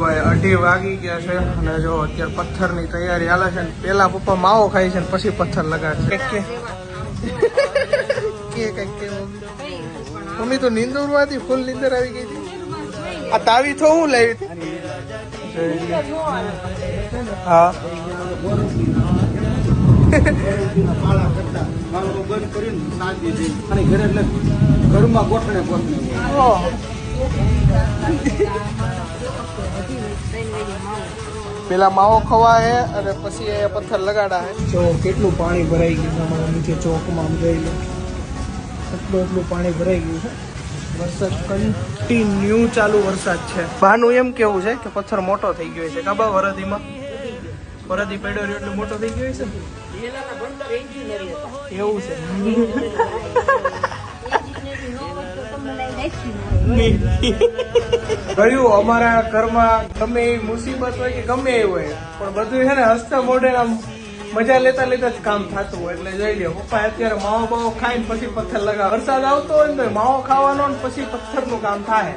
ભાઈ 2:30 વાગી ગયા છે અને જો અત્યારે પથ્થરની તૈયારી હાલે છે. પેલા પપ્પા માવો ખાય છે ને પછી પથ્થર લગાડશે. કે મમ્મી તો નીંદરવાથી ફૂલ નીંદર આવી ગઈ હતી. આ તાવી તો હું લાવી હતી. હા ઘરમાં ગોઠણે પેલા માવો ખવાય અને પછી એ પથ્થર લગાડા હે. જો કેટલું પાણી ભરાઈ ગયું અમારા નીચે ચોકમાં જોઈ લો. એટલું પાણી ભરાઈ ગયું છે. વરસાદ કન્ટિન્યુ ચાલુ વરસાદ છે. બાનું એમ કેવું છે કે પથ્થર મોટો થઈ ગયો છે. કાબા વરદીમાં વરદી પડ્યો રહ્યો એટલે મોટો થઈ ગયો છે. એવું છે. ગયું અમારા ઘરમાં ગમે એવી મુસીબત હોય કે ગમે એ હોય પણ બધું છે ને હસતા મોઢે આમ મજા લેતા લેતા જ કામ થતું હોય. એટલે જોઈ લ્યો પપ્પા અત્યારે માવો બાવો ખાઈને પછી પથ્થર લગાવે. વરસાદ આવતો હોય ને તો માવો ખાવાનો ને પછી પથ્થરનું કામ થાય.